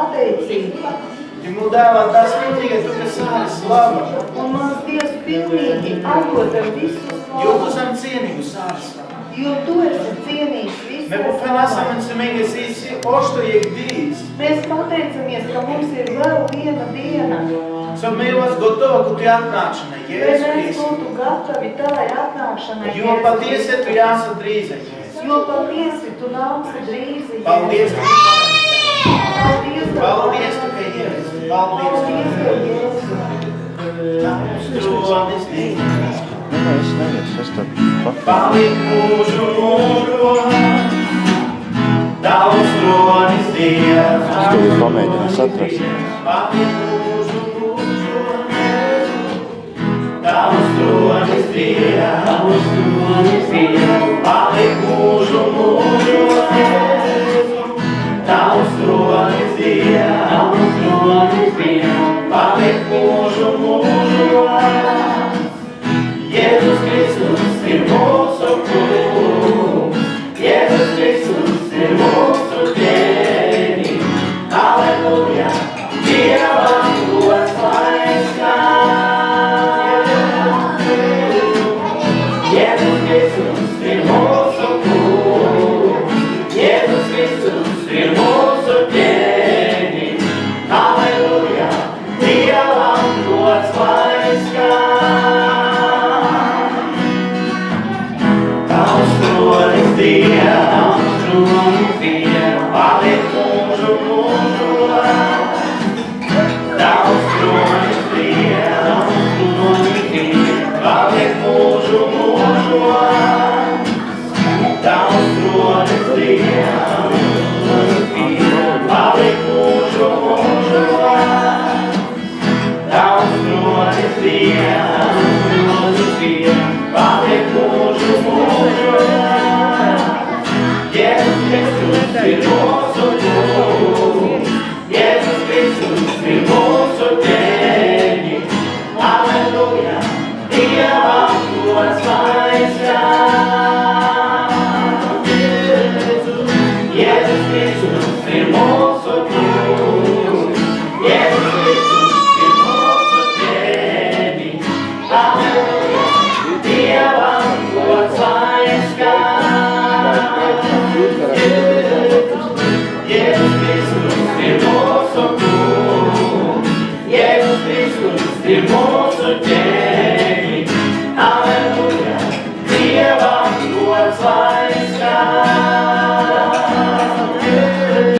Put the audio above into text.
pateicība. Ti mūs dāvā tās pilnīgi, tu, kas sāri slava. Un mans Dievs pilnīgi atdod ar visu Jo tu slavu. sam cienīgu sāri slava. Jo tu esi cienīgs visu Me poprenasam un mēs esi oštojeg dīs. Mēs pateicamies, ka mums ir vēl viena diena. So мы вас готовы к tu atnākšanai, Lai Jēzus mēs Kristus. būtu gatavi tavai atnākšanai. Jo patiesi tu jāsat drīzai. Jo patiesi tu nāksi drīzi. Paldies, tu Paldies, Paldies, tu, ka Jēzus. Paldies, Paldies, tu. Tev, Jēzu. Tavs tronis dīs. Es tad Paliek mūžu mūžos. Tavs tronis Dievs. Es tevi pamēģinu satrast. Paliek mūžu mūžos. Tavs tronis Dievs. Tavs tronis Dievs. Paliek mūžu mūžos. Tavs tronis Dievs. Tavs tronis Dievs. Paliek mūžu mūžos. Jēzus Kristus ir mūsu kungs. Jēzus Kristus ir mūsu ķēniņš. Halleluja! Dievam gods lai skan. Jēzus Kristus ir mūsu kungs. Jēzus Kristus ir mūsu ķēniņš. Halleluja! Dievam gods lai skan. Tavs tronis Dievs, paliek mūžu mūžos. Tavs tronis Dievs, paliek mūžu mūžos. Tavs tronis Dievs, paliek mūžu mūžos. Tavs tronis Dievs, paliek mūžu mūžos. Jēzus Kristus ir mūsu kungs. Jēzus Kristus ir mūsu ķēniņš. Halleluja! Dievam gods lai skan. Jēzus Kristus ir mūsu kungs. Jēzus Kristus ir mūsu ķēniņš. Halleluja! Dievam gods lai skan. Jēzus Kristus ir mūsu kungs. Jēzus Kristus ir mūsu